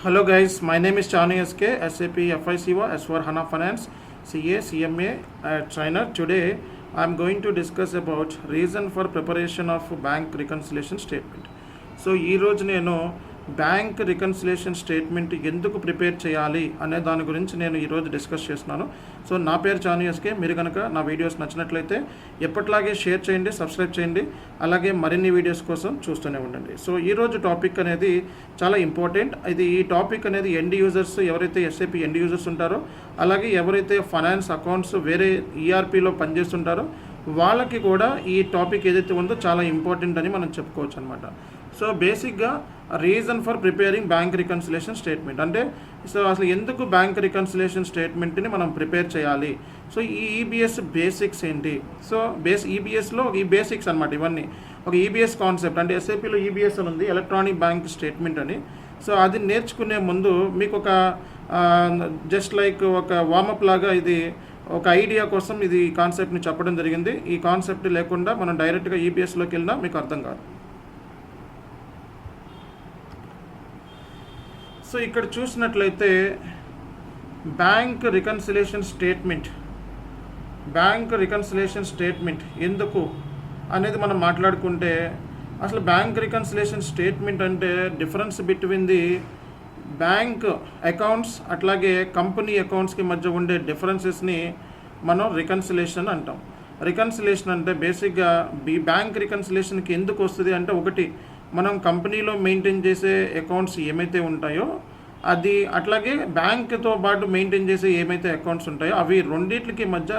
Hello guys, my name is Chanu SAP FICO S4 HANA Finance CA CMA trainer. Today I am going to discuss about reason for preparation of bank reconciliation statement. So ఈ రోజు నేను bank reconciliation statement ఎందుకు prepare చేయాలి అనే దాని గురించి నేను ఈరోజు డిస్కస్ చేస్తున్నాను. సో నా పేరు చాను ఎస్కే. మీరు కనుక నా వీడియోస్ నచ్చినట్లయితే ఎప్పట్లాగే షేర్ చేయండి, సబ్స్క్రైబ్ చేయండి, అలాగే మరిన్ని వీడియోస్ కోసం చూస్తూనే ఉండండి. సో ఈరోజు టాపిక్ అనేది చాలా ఇంపార్టెంట్. ఈ టాపిక్ అనేది ఎండ్ యూజర్స్, ఎవరైతే ఎస్ఏపీ ఎండ్ యూజర్స్ ఉంటారో, అలాగే ఎవరైతే ఫైనాన్స్ అకౌంట్స్ వేరే ఈఆర్పీలో పనిచేస్తుంటారో వాళ్ళకి కూడా ఈ టాపిక్ ఏదైతే ఉందో చాలా ఇంపార్టెంట్ అని మనం చెప్పుకోవచ్చు అనమాట. సో బేసిక్గా reason for preparing bank reconciliation statement అంటే అసలు ఎందుకు బ్యాంక్ రికన్సిలేషన్ స్టేట్మెంట్ని మనం ప్రిపేర్ చేయాలి. సో ఈ ఈబిఎస్ బేసిక్స్ ఏంటి, సో ఈబిఎస్లో ఈ బేసిక్స్ అనమాట ఇవన్నీ. ఒక ఈబిఎస్ కాన్సెప్ట్ అంటే ఎస్ఏపీలో ఈబిఎస్ అని ఉంది, ఎలక్ట్రానిక్ బ్యాంక్ స్టేట్మెంట్ అని. సో అది నేర్చుకునే ముందు మీకు ఒక జస్ట్ లైక్ ఒక వార్మప్ లాగా ఇది ఒక ఐడియా కోసం ఇది కాన్సెప్ట్ని చెప్పడం జరిగింది. ఈ కాన్సెప్ట్ లేకుండా మనం డైరెక్ట్గా ఈబిఎస్లోకి వెళ్ళినా మీకు అర్థం కాదు. సో ఇక్కడ చూసినట్లయితే బ్యాంక్ రికన్సిలేషన్ స్టేట్మెంట్ ఎందుకు అనేది మనం మాట్లాడుకుంటే, అసలు బ్యాంక్ రికన్సిలేషన్ స్టేట్మెంట్ అంటే difference between the bank accounts అట్లాగే కంపెనీ అకౌంట్స్కి మధ్య ఉండే డిఫరెన్సెస్ని మనం రికన్సిలేషన్ అంటాం. రికన్సిలేషన్ అంటే బేసిక్గా బ్యాంక్ రికన్సిలేషన్కి ఎందుకు వస్తుంది అంటే, ఒకటి మనం కంపెనీలో మెయింటైన్ చేసే అకౌంట్స్ ఏమైతే ఉంటాయో అది, అట్లాగే బ్యాంక్తో పాటు మెయింటైన్ చేసే ఏమైతే అకౌంట్స్ ఉంటాయో అవి రెండింటికి మధ్య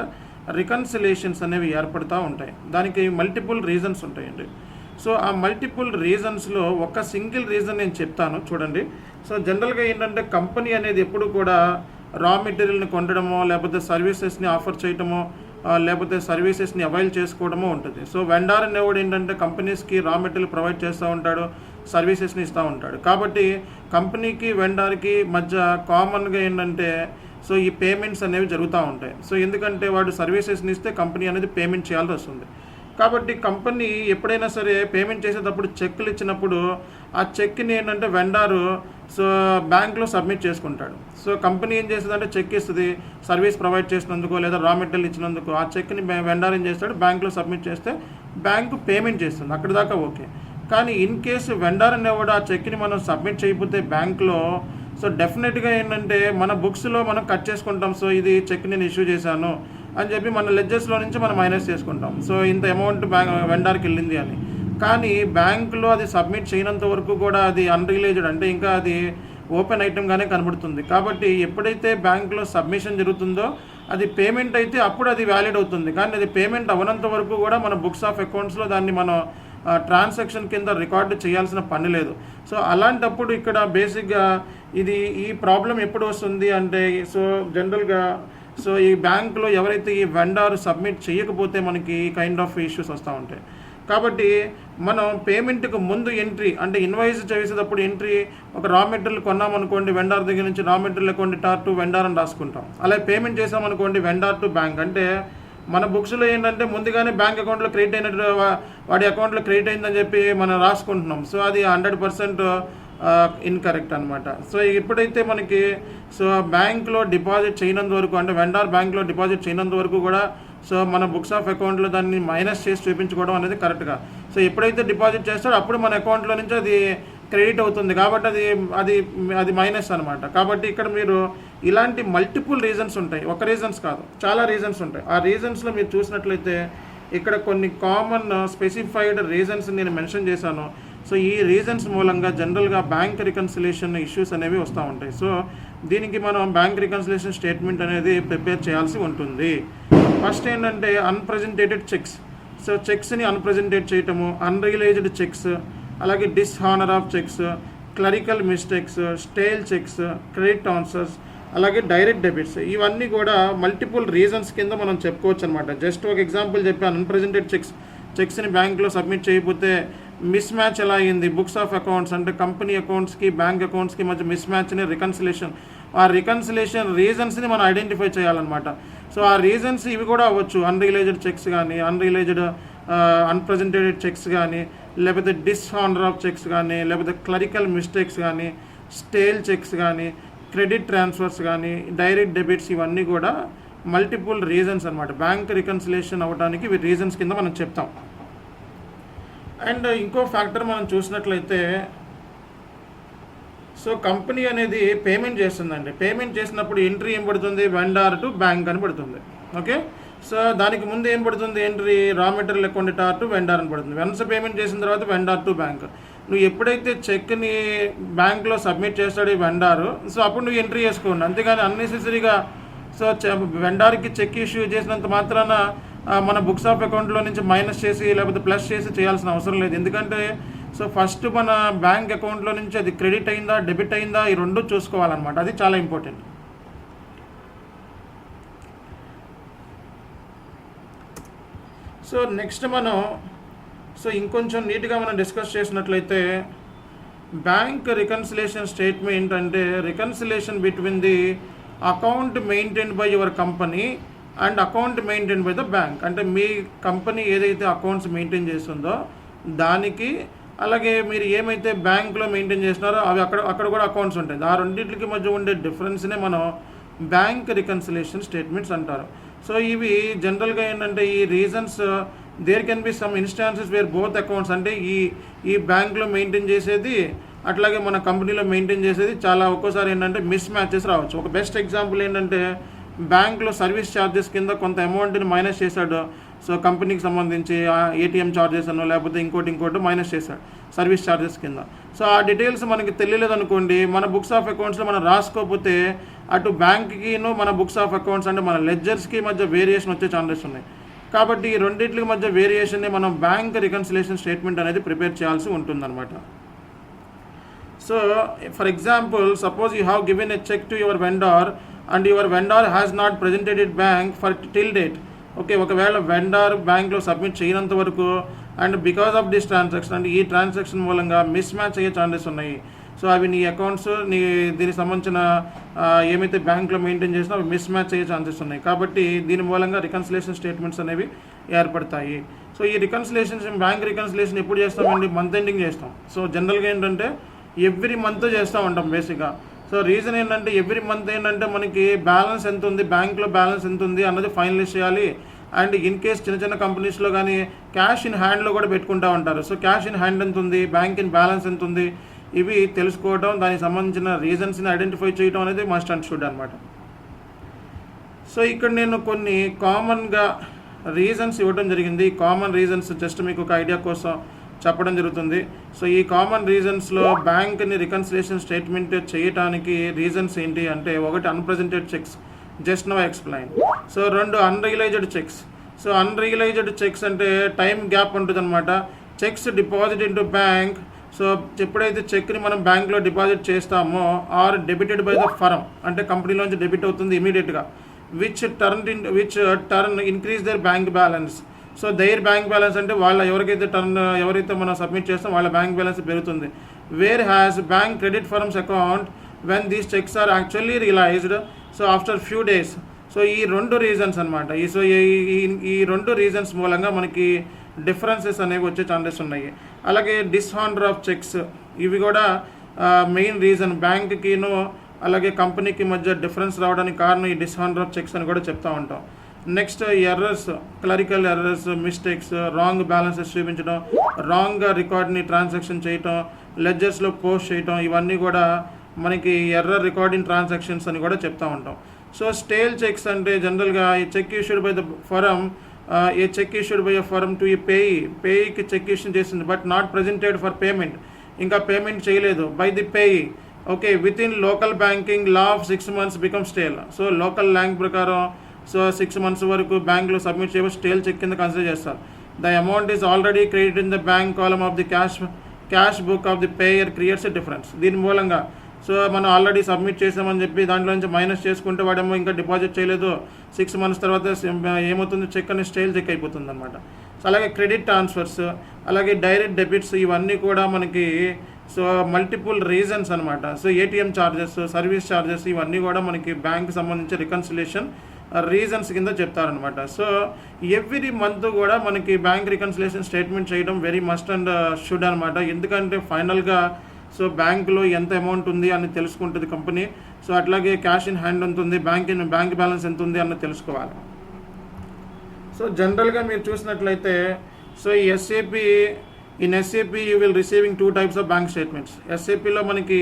రికన్సిలేషన్స్ అనేవి ఏర్పడుతూ ఉంటాయి. దానికి మల్టిపుల్ రీజన్స్ ఉంటాయండి. సో ఆ మల్టిపుల్ రీజన్స్లో ఒక సింగిల్ రీజన్ నేను చెప్తాను చూడండి. సో జనరల్గా ఏంటంటే కంపెనీ అనేది ఎప్పుడు కూడా రా మెటీరియల్ని కొనడమో, లేకపోతే సర్వీసెస్ని ఆఫర్ చేయటమో, లేకపోతే సర్వీసెస్ని అవైల్ చేసుకోవడమో ఉంటుంది. సో వెండార్ అనేవాడు ఏంటంటే కంపెనీస్కి రా మెటీరియల్ ప్రొవైడ్ చేస్తూ ఉంటాడు, సర్వీసెస్ని ఇస్తూ ఉంటాడు. కాబట్టి కంపెనీకి వెండార్కి మధ్య కామన్గా ఏంటంటే సో ఈ పేమెంట్స్ అనేవి జరుగుతూ ఉంటాయి. సో ఎందుకంటే వాడు సర్వీసెస్ని ఇస్తే కంపెనీ అనేది పేమెంట్ చేయాల్సి వస్తుంది. కాబట్టి కంపెనీ ఎప్పుడైనా సరే పేమెంట్ చేసేటప్పుడు చెక్కులు ఇచ్చినప్పుడు ఆ చెక్ని ఏంటంటే వెండారు సో బ్యాంక్లో సబ్మిట్ చేసుకుంటాడు. సో కంపెనీ ఏం చేస్తుందంటే చెక్ ఇస్తుంది సర్వీస్ ప్రొవైడ్ చేసినందుకు లేదా రా మెటీరియల్ ఇచ్చినందుకు. ఆ చెక్ని వెండార్ ఏం చేస్తాడు, బ్యాంక్లో సబ్మిట్ చేస్తే బ్యాంకు పేమెంట్ చేస్తుంది. అక్కడి దాకా ఓకే. కానీ ఇన్ కేసు వెండార్ అనేవాడు ఆ చెక్ని మనం సబ్మిట్ చేయకపోతే బ్యాంక్లో, సో డెఫినెట్గా ఏంటంటే మన బుక్స్లో మనం కట్ చేసుకుంటాం. సో ఇది చెక్ నేను ఇష్యూ చేశాను అని చెప్పి మన లెడ్జెస్లో నుంచి మనం మైనస్ చేసుకుంటాం. సో ఇంత అమౌంట్ వెండార్కి వెళ్ళింది అని. కానీ బ్యాంకులో అది సబ్మిట్ చేయనంత వరకు కూడా అది అన్రిలేజ్డ్ అంటే ఇంకా అది ఓపెన్ ఐటమ్గానే కనబడుతుంది. కాబట్టి ఎప్పుడైతే బ్యాంకులో సబ్మిషన్ జరుగుతుందో అది పేమెంట్ అయితే అప్పుడు అది వ్యాలిడ్ అవుతుంది. కానీ అది పేమెంట్ అవ్వనంత వరకు కూడా మన బుక్స్ ఆఫ్ అకౌంట్స్లో దాన్ని మనం ట్రాన్సాక్షన్ కింద రికార్డు చేయాల్సిన పని లేదు. సో అలాంటప్పుడు ఇక్కడ బేసిక్గా ఈ ప్రాబ్లం ఎప్పుడు వస్తుంది అంటే, సో జనరల్గా సో ఈ బ్యాంకులో ఎవరైతే ఈ వెండార్ సబ్మిట్ చేయకపోతే మనకి కైండ్ ఆఫ్ ఇష్యూస్ వస్తూ ఉంటాయి. కాబట్టి మనం పేమెంట్కి ముందు ఎంట్రీ అంటే ఇన్వాయిస్ చేసేటప్పుడు ఎంట్రీ ఒక రా మెటీరియల్ కొన్నామనుకోండి, వెండార్ దగ్గర నుంచి రా మెటీరియల్ అకౌంట్ టార్ టు వెండార్ అని రాసుకుంటాం. అలాగే పేమెంట్ చేసామనుకోండి వెండార్ టు బ్యాంక్ అంటే మన బుక్స్లో ఏంటంటే ముందుగానే బ్యాంక్ అకౌంట్లో క్రెడిట్ అయినట్టు వాడి అకౌంట్లో క్రెడిట్ అయిందని చెప్పి మనం రాసుకుంటున్నాం. సో అది 100% ఇన్కరెక్ట్ అనమాట. సో ఎప్పుడైతే మనకి సో బ్యాంక్లో డిపాజిట్ చేయనంత వరకు అంటే వెండార్ బ్యాంక్లో డిపాజిట్ చేయనంత వరకు కూడా సో మన బుక్స్ ఆఫ్ అకౌంట్లో దాన్ని మైనస్ చేసి చూపించుకోవడం అనేది కరెక్ట్గా. సో ఎప్పుడైతే డిపాజిట్ చేస్తాడో అప్పుడు మన అకౌంట్లో నుంచి అది క్రెడిట్ అవుతుంది. కాబట్టి అది మైనస్ అనమాట. కాబట్టి ఇక్కడ మీరు ఇలాంటి మల్టిపుల్ రీజన్స్ ఉంటాయి, ఒక రీజన్స్ కాదు, చాలా రీజన్స్ ఉంటాయి. ఆ రీజన్స్లో మీరు చూసినట్లయితే ఇక్కడ కొన్ని కామన్ స్పెసిఫైడ్ రీజన్స్ నేను మెన్షన్ చేశాను. సో ఈ రీజన్స్ మూలంగా జనరల్గా బ్యాంక్ రికన్సిలేషన్ ఇష్యూస్ అనేవి వస్తూ ఉంటాయి. సో దీనికి మనం బ్యాంక్ రికన్సిలేషన్ స్టేట్మెంట్ అనేది ప్రిపేర్ చేయాల్సి ఉంటుంది. ఫస్ట్ ఏంటంటే అన్ప్రెజెంటేటెడ్ చెక్స్. సో చెక్స్ని అన్ప్రెజెంటేట్ చేయటము, అన్రియలైజ్డ్ చెక్స్, అలాగే డిస్హానర్ of checks, clerical mistakes, stale checks, credit transfers, అలాగే డైరెక్ట్ డెబిట్స్, ఇవన్నీ కూడా మల్టిపుల్ రీజన్స్ కింద మనం చెప్పుకోవచ్చు అనమాట. జస్ట్ ఒక ఎగ్జాంపుల్ చెప్పాను. అన్ప్రెజెంటెడ్ చెక్స్ని బ్యాంక్లో సబ్మిట్ చేయకపోతే మిస్ మ్యాచ్ ఎలా అయింది, బుక్స్ ఆఫ్ అకౌంట్స్ అంటే కంపెనీ అకౌంట్స్కి బ్యాంక్ అకౌంట్స్కి మధ్య మిస్ మ్యాచ్ని రికన్సిలేషన్, ఆ రికన్సిలేషన్ రీజన్స్ని మనం ఐడెంటిఫై చేయాలన్నమాట. సో ఆ రీజన్స్ ఇవి కూడా అవ్వచ్చు, అన్రియలైజ్డ్ చెక్స్ కానీ, అన్రియలైజ్డ్ అన్ప్రెజెంటెడ్ చెక్స్ కానీ, లేకపోతే డిస్హానర్ ఆఫ్ చెక్స్ కానీ, లేకపోతే క్లరికల్ మిస్టేక్స్ కానీ, స్టేల్ చెక్స్ కానీ, క్రెడిట్ ట్రాన్స్ఫర్స్ కానీ, డైరెక్ట్ డెబిట్స్ ఇవన్నీ కూడా మల్టిపుల్ రీజన్స్ అనమాట. బ్యాంక్ రికన్సిలేషన్ అవ్వడానికి ఇవి రీజన్స్ కింద మనం చెప్తాం. అండ్ ఇంకో ఫ్యాక్టర్ మనం చూసినట్లయితే, సో కంపెనీ అనేది పేమెంట్ చేస్తుందండి. పేమెంట్ చేసినప్పుడు ఎంట్రీ ఏం పడుతుంది, వెండార్ టు బ్యాంక్ అని పడుతుంది. ఓకే, సో దానికి ముందు ఏం పడుతుంది, ఎంట్రీ రా మెటీరియల్ అకౌంట్ టు వెండార్ అని పడుతుంది. వన్స్ పేమెంట్ చేసిన తర్వాత వెండార్ టు బ్యాంక్. నువ్వు ఎప్పుడైతే చెక్ని బ్యాంక్లో సబ్మిట్ చేస్తాడు ఈ వెండారు, సో అప్పుడు నువ్వు ఎంట్రీ చేసుకోండి. అంతేగాని అన్నెసెసరీగా సో వెండార్కి చెక్ ఇష్యూ చేసినంత మాత్రాన మన బుక్స్ ఆఫ్ అకౌంట్లో నుంచి మైనస్ చేసి లేకపోతే ప్లస్ చేసి చేయాల్సిన అవసరం లేదు. ఎందుకంటే సో ఫస్ట్ మన బ్యాంక్ అకౌంట్లో నుంచి అది క్రెడిట్ అయిందా డెబిట్ అయిందా ఈ రెండు చూసుకోవాలన్నమాట. అది చాలా ఇంపార్టెంట్. సో నెక్స్ట్ మనం ఇంకొంచెం నీట్గా మనం డిస్కస్ చేసినట్లయితే, బ్యాంక్ రికన్సిలేషన్ స్టేట్మెంట్ అంటే reconciliation between the account maintained by your company and account maintain by the bank. అంటే మీ కంపెనీ ఏదైతే అకౌంట్స్ మెయింటైన్ చేస్తుందో దానికి, అలాగే మీరు ఏమైతే బ్యాంక్లో మెయింటైన్ చేస్తున్నారో అవి అక్కడ కూడా అకౌంట్స్ ఉంటాయి. ఆ రెండింటికి మధ్య ఉండే డిఫరెన్స్నే మనం బ్యాంక్ రికన్సిలేషన్ స్టేట్మెంట్స్ అంటారు. సో ఇవి జనరల్గా ఏంటంటే ఈ reasons, there can be some instances where both accounts, అంటే ఈ బ్యాంక్లో మెయింటైన్ చేసేది అట్లాగే మన కంపెనీలో మెయింటైన్ చేసేది చాలా ఒక్కోసారి ఏంటంటే మిస్ మ్యాచెస్ రావచ్చు. ఒక బెస్ట్ ఎగ్జాంపుల్ ఏంటంటే, బ్యాంక్లో సర్వీస్ ఛార్జెస్ కింద కొంత అమౌంట్ని మైనస్ చేశాడు. సో కంపెనీకి సంబంధించి ఏటీఎం ఛార్జెస్ అనో లేకపోతే ఇంకోటి మైనస్ చేశాడు సర్వీస్ ఛార్జెస్ కింద. సో ఆ డీటెయిల్స్ మనకి తెలియలేదు అనుకోండి, మన బుక్స్ ఆఫ్ అకౌంట్స్లో మనం రాసుకోకపోతే అటు బ్యాంక్కిను మన బుక్స్ ఆఫ్ అకౌంట్స్ అంటే మన లెడ్జర్స్కి మధ్య వేరియేషన్ వచ్చే ఛాన్సెస్ ఉన్నాయి. కాబట్టి ఈ రెండింటికి మధ్య వేరియేషన్ని మనం బ్యాంక్ రికన్సిలేషన్ స్టేట్మెంట్ అనేది ప్రిపేర్ చేయాల్సి ఉంటుందన్నమాట. So for example, suppose you have given a cheque to your vendor and your vendor has not presented it bank for till date. Okay, ఒకవేళ వెండార్ బ్యాంక్లో సబ్మిట్ చేయనంత వరకు and because of this transaction, అంటే ఈ transaction మూలంగా mismatch అయ్యే chances ఉన్నాయి. So అవి నీ అకౌంట్స్ దీనికి సంబంధించిన ఏమైతే బ్యాంక్లో మెయింటైన్ చేసినా అవి మిస్ మ్యాచ్ అయ్యే ఛాన్సెస్ ఉన్నాయి. కాబట్టి దీని మూలంగా రికన్సిలేషన్ స్టేట్మెంట్స్ అనేవి ఏర్పడతాయి. సో ఈ బ్యాంక్ రికన్సిలేషన్ ఎప్పుడు చేస్తామండి, మంత్ ఎండింగ్ చేస్తాం. సో జనరల్గా ఏంటంటే ఎవ్రీ మంత్ చేస్తూ ఉంటాం బేసిక్గా. సో రీజన్ ఏంటంటే ఎవ్రీ మంత్ ఏంటంటే మనకి బ్యాలెన్స్ ఎంత ఉంది, బ్యాంక్లో బ్యాలెన్స్ ఎంత ఉంది అన్నది ఫైనలైజ్ చేయాలి. అండ్ ఇన్ కేస్ చిన్న కంపెనీస్లో కానీ క్యాష్ ఇన్ హ్యాండ్లో కూడా పెట్టుకుంటూ ఉంటారు. సో క్యాష్ ఇన్ హ్యాండ్ ఎంత ఉంది, బ్యాంక్ ఇన్ బ్యాలెన్స్ ఎంత ఉంది, ఇవి తెలుసుకోవడం, దానికి సంబంధించిన రీజన్స్ని ఐడెంటిఫై చేయడం అనేది మస్ట్ అండ్ షుడ్ అనమాట. సో ఇక్కడ నేను కొన్ని కామన్గా రీజన్స్ ఇవ్వడం జరిగింది. కామన్ రీజన్స్ జస్ట్ మీకు ఒక ఐడియా కోసం చెప్పడం జరుగుతుంది. సో ఈ కామన్ రీజన్స్లో బ్యాంక్ని రికన్సిలేషన్ స్టేట్మెంట్ చేయడానికి రీజన్స్ ఏంటి అంటే, ఒకటి unpresented cheques, just now explain. So రెండు unrealised cheques. So unrealised cheques అంటే టైం గ్యాప్ ఉంటుంది అనమాట. Cheques deposit into bank. So ఎప్పుడైతే చెక్ని మనం బ్యాంక్లో డిపాజిట్ చేస్తామో or debited by the firm, అంటే కంపెనీలోంచి డెబిట్ అవుతుంది ఇమీడియట్గా, which turn increase their bank balance. So their bank balance అంటే ఎవరైతే మనం సబ్మిట్ చేస్తాం వాళ్ళ బ్యాంక్ బ్యాలెన్స్ పెరుగుతుంది. Where has bank credit firms account when these checks are actually realised so after few days. So ఈ రెండు రీజన్స్ అనమాట. ఈ రెండు రీజన్స్ మూలంగా మనకి డిఫరెన్సెస్ అనేవి వచ్చే ఛాన్సెస్ ఉన్నాయి. అలాగే డిస్హానర్ ఆఫ్ చెక్స్, ఇవి కూడా మెయిన్ రీజన్. బ్యాంక్కిను అలాగే కంపెనీకి మధ్య డిఫరెన్స్ రావడానికి కారణం ఈ డిస్హానర్ ఆఫ్ చెక్స్ అని కూడా చెప్తూ ఉంటాం. Next errors, clerical errors, mistakes, wrong balances చూపించడం, రాంగ్గా రికార్డ్ని ట్రాన్సాక్షన్ చేయటం, లెడ్జర్స్లో పోస్ట్ చేయటం, ఇవన్నీ కూడా మనకి ఎర్రర్ రికార్డింగ్ ట్రాన్సాక్షన్స్ అని కూడా చెప్తూ ఉంటాం. సో స్టేల్ చెక్స్ అంటే జనరల్గా ఈ cheque issued by the firm, a cheque issued by a firm to ఈ పేయికి చెక్ ఇష్యూ చేసింది but not presented for payment, ఇంకా పేమెంట్ చేయలేదు by the payee. Okay, within local banking law of 6 months become stale. So local ల్యాంగ్ ప్రకారం so 6 months వరకు బ్యాంక్లో submit చేయవచ్చు, స్టేల్ చెక్ కింద కన్సిడర్ చేస్తారు. The amount is already credit in the bank column of the cash book of the payer creates a difference. దీని మూలంగా so మనం ఆల్రెడీ సబ్మిట్ చేసామని చెప్పి దాంట్లో నుంచి మైనస్ చేసుకుంటే వాడేమో ఇంకా డిపాజిట్ చేయలేదు, 6 months తర్వాత ఏమవుతుంది, చెక్ అనేది స్టేల్ చెక్ అయిపోతుంది అనమాట. సో అలాగే క్రెడిట్ ట్రాన్స్ఫర్స్, అలాగే డైరెక్ట్ డెబిట్స్, ఇవన్నీ కూడా మనకి సో మల్టిపుల్ రీజన్స్ అనమాట. So ATM charges, service charges, ఇవన్నీ కూడా మనకి బ్యాంక్ సంబంధించి రికన్సిలేషన్ రీజన్స్ కింద చెప్తారనమాట. సో ఎవ్రీ మంత్ కూడా మనకి బ్యాంక్ రికన్సిలేషన్ స్టేట్మెంట్ చేయడం వెరీ మస్ట్ అండ్ షుడ్ అనమాట. ఎందుకంటే ఫైనల్గా సో బ్యాంకులో ఎంత అమౌంట్ ఉంది అని తెలుసుకుంటుంది కంపెనీ. సో అట్లాగే క్యాష్ ఇన్ హ్యాండ్ ఎంత ఉంది, బ్యాంక్ బ్యాలెన్స్ ఎంత ఉంది అన్నది తెలుసుకోవాలి. సో జనరల్గా మీరు చూసినట్లయితే సో ఈ SAP you will receiving 2 types of bank statements. ఎస్ఏపిలో మనకి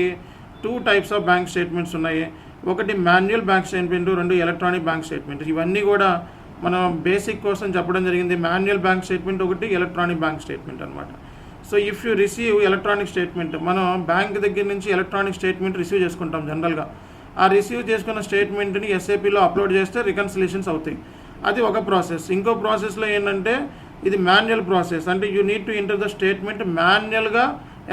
2 types ఆఫ్ బ్యాంక్ స్టేట్మెంట్స్ ఉన్నాయి. ఒకటి manual bank statement, 2 electronic bank statement. ఇవన్నీ కూడా మనం బేసిక్ కోసం చెప్పడం జరిగింది. మాన్యువల్ బ్యాంక్ స్టేట్మెంట్ ఒకటి, ఎలక్ట్రానిక్ బ్యాంక్ స్టేట్మెంట్ అనమాట. So if you receive electronic statement, మనం బ్యాంక్ దగ్గర నుంచి ఎలక్ట్రానిక్ స్టేట్మెంట్ రిసీవ్ చేసుకుంటాం జనరల్గా. ఆ రిసీవ్ చేసుకున్న స్టేట్మెంట్ని ఎస్ఏపిలో అప్లోడ్ చేస్తే రికన్సిలేషన్స్ అవుతాయి. అది ఒక ప్రాసెస్. ఇంకో ప్రాసెస్లో ఏంటంటే ఇది మాన్యువల్ ప్రాసెస్, అంటే you need to enter the statement మాన్యువల్గా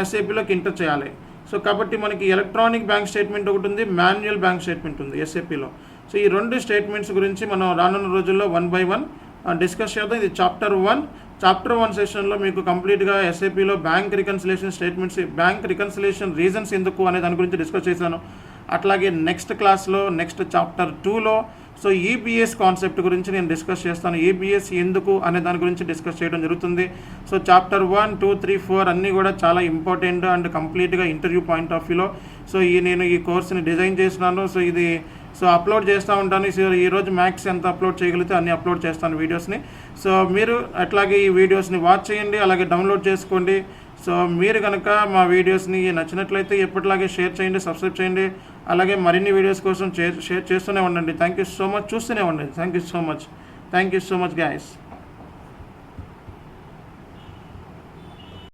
ఎస్ఏపిలోకి ఎంటర్ చేయాలి. సో కాబట్టి మనకి ఎలక్ట్రానిక్ బ్యాంక్ స్టేట్మెంట్ ఒకటి ఉంది, మాన్యువల్ బ్యాంక్ స్టేట్మెంట్ ఉంది ఎస్ఏపిలో. సో ఈ 2 స్టేట్మెంట్స్ గురించి మనం రానున్న రోజుల్లో 1 by 1 డిస్కస్ చేద్దాం. ఇది చాప్టర్ 1 సెషన్లో మీకు కంప్లీట్గా ఎస్ఏపిలో bank reconciliation statements, bank reconciliation reasons ఎందుకు అనే దాని గురించి డిస్కస్ చేశాను. అట్లాగే నెక్స్ట్ క్లాస్లో నెక్స్ట్ చాప్టర్ 2లో సో ఈబిఎస్ కాన్సెప్ట్ గురించి నేను డిస్కస్ చేస్తాను. ఈబిఎస్ ఎందుకు అనే దాని గురించి డిస్కస్ చేయడం జరుగుతుంది. సో చాప్టర్ 1, 2, 3, 4 అన్నీ కూడా చాలా ఇంపార్టెంట్ అండ్ కంప్లీట్గా ఇంటర్వ్యూ పాయింట్ ఆఫ్ వ్యూలో సో నేను ఈ కోర్స్ని డిజైన్ చేసినాను. సో అప్లోడ్ చేస్తూ ఉంటాను. సో ఈరోజు మ్యాక్స్ ఎంత అప్లోడ్ చేయగలిగితే అన్ని అప్లోడ్ చేస్తాను వీడియోస్ని. సో మీరు అట్లాగే ఈ వీడియోస్ని వాచ్ చేయండి, అలాగే డౌన్లోడ్ చేసుకోండి. సో మీరు కనుక మా వీడియోస్ని నచ్చినట్లయితే ఎప్పటిలాగే షేర్ చేయండి, సబ్స్క్రైబ్ చేయండి. అలాగే మరిన్ని వీడియోస్ కోసం షేర్ చేస్తూనే ఉండండి. Thank you so much. చూస్తూనే ఉండండి. Thank you so much guys.